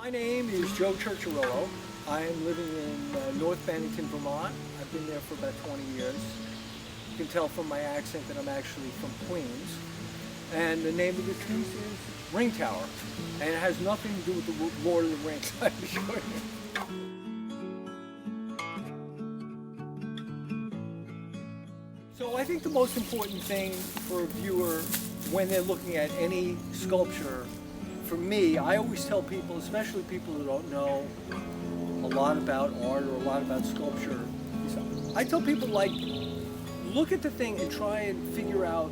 My name is Joe Chirchirillo. I am living in North Bennington, Vermont. I've been there for about 20 years. You can tell from my accent that I'm actually from Queens. And the name of the piece is Ring Tower. And it has nothing to do with the Lord of the Rings, I can show you. So I think the most important thing for a viewer when they're looking at any sculpture, for me, I always tell people, especially people who don't know a lot about art or a lot about sculpture, I tell people, like, look at the thing and try and figure out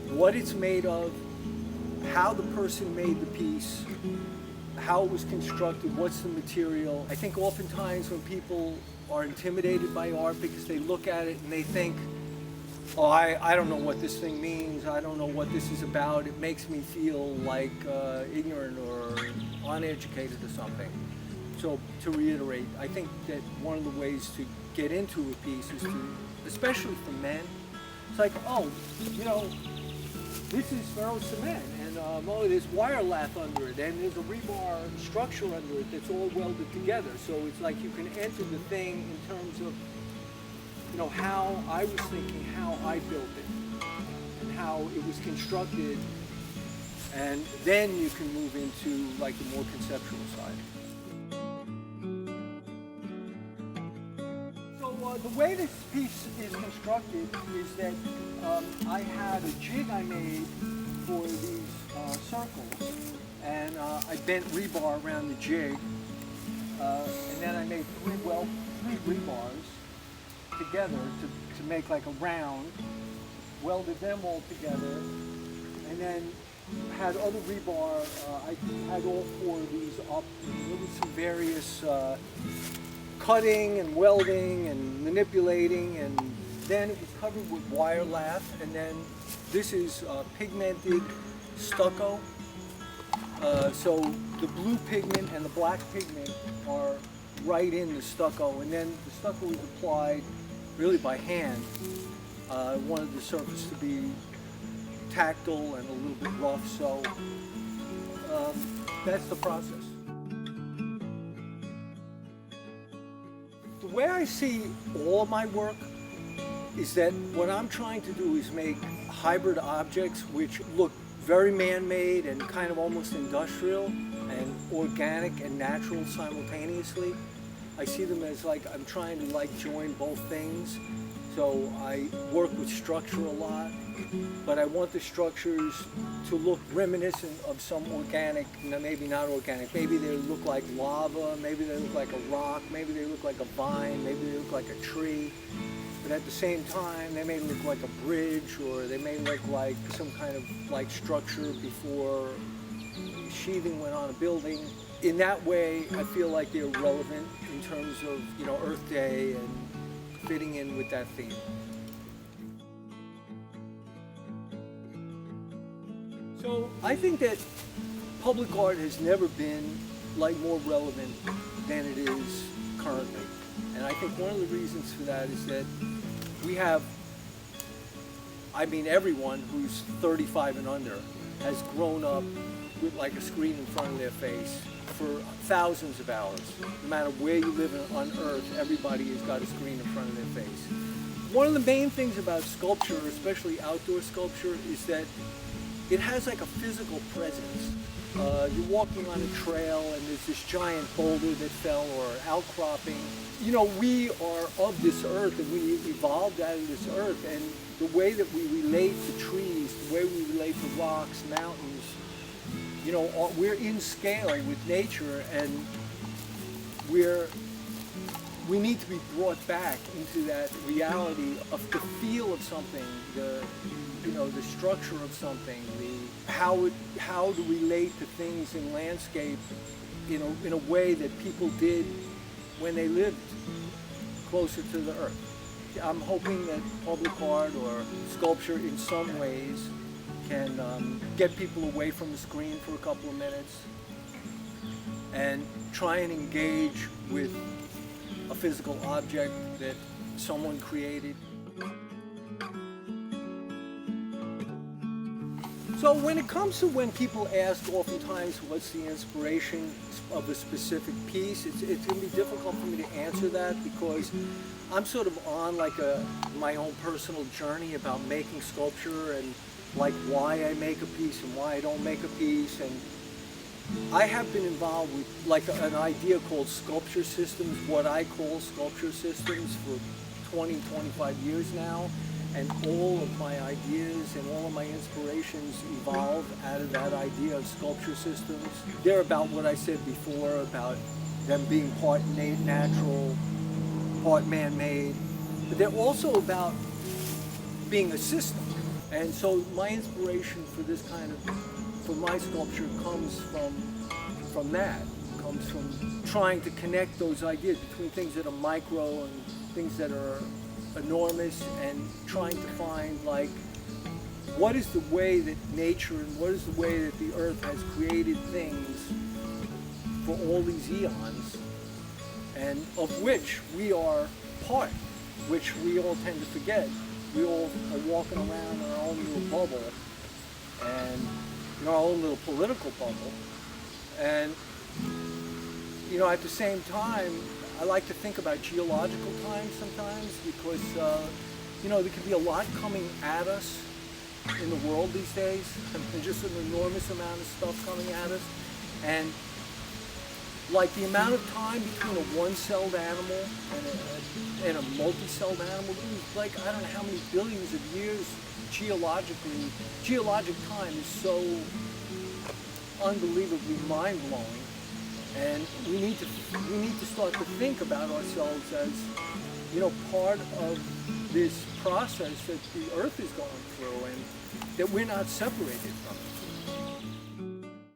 what it's made of, how the person made the piece, how it was constructed, what's the material. I think oftentimes when people are intimidated by art because they look at it and they think, oh, I don't know what this thing means, I don't know what this is about, it makes me feel like ignorant or uneducated or something. So to reiterate, I think that one of the ways to get into a piece is to, especially for men, it's like, oh, you know, this is ferro cement, and oh, there's wire lath under it, and there's a rebar structure under it that's all welded together. So it's like you can enter the thing in terms of, you know, how I was thinking, how I built it, and how it was constructed, and then you can move into like the more conceptual side. So the way this piece is constructed is that I had a jig I made for these circles, and I bent rebar around the jig, and then I made three rebars together to make like a round, welded them all together, and then had other rebar. I had all four of these up. There was some various cutting and welding and manipulating, and then it was covered with wire lath, and then this is pigmented stucco. So the blue pigment and the black pigment are right in the stucco, and then the stucco is applied really by hand. I wanted the surface to be tactile and a little bit rough, so that's the process. The way I see all of my work is that what I'm trying to do is make hybrid objects which look very man-made and kind of almost industrial and organic and natural simultaneously. I see them as like I'm trying to like join both things. So I work with structure a lot, but I want the structures to look reminiscent of some organic, maybe not organic. Maybe they look like lava, maybe they look like a rock, maybe they look like a vine, maybe they look like a tree. But at the same time, they may look like a bridge, or they may look like some kind of like structure before sheathing went on a building. In that way, I feel like they're relevant in terms of, you know, Earth Day and fitting in with that theme. So I think that public art has never been like more relevant than it is currently. And I think one of the reasons for that is that we have, I mean, everyone who's 35 and under has grown up with like a screen in front of their face for thousands of hours. No matter where you live on Earth, everybody has got a screen in front of their face. One of the main things about sculpture, especially outdoor sculpture, is that it has like a physical presence. You're walking on a trail and there's this giant boulder that fell or outcropping. You know, we are of this earth and we evolved out of this earth, and the way that we relate to trees, the way we relate to rocks, mountains, you know, we're in scale with nature, and we need to be brought back into that reality of the feel of something, the structure of something, how to relate to things in landscape, in a way that people did when they lived closer to the earth. I'm hoping that public art or sculpture in some ways can get people away from the screen for a couple of minutes and try and engage with a physical object that someone created. So when it comes to when people ask oftentimes what's the inspiration of a specific piece, it's going to be difficult for me to answer that because I'm sort of on like my own personal journey about making sculpture and like why I make a piece and why I don't make a piece. And I have been involved with like an idea called sculpture systems, what I call sculpture systems, for 20, 25 years now. And all of my ideas and all of my inspirations evolved out of that idea of sculpture systems. They're about what I said before, about them being part natural, part man-made, but they're also about being a system. And so my inspiration for this kind of, for my sculpture comes from that. It comes from trying to connect those ideas between things that are micro and things that are enormous, and trying to find like what is the way that nature and what is the way that the earth has created things for all these eons, and of which we are part, which we all tend to forget. We all are walking around in our own little bubble, and in our own little political bubble, and you know, at the same time, I like to think about geological time sometimes because, you know, there can be a lot coming at us in the world these days. There's just an enormous amount of stuff coming at us. And like the amount of time between a one-celled animal and a multi-celled animal, like I don't know how many billions of years geologically. Geologic time is so unbelievably mind-blowing. And we need to start to think about ourselves as, you know, part of this process that the earth is going through, and that we're not separated from it.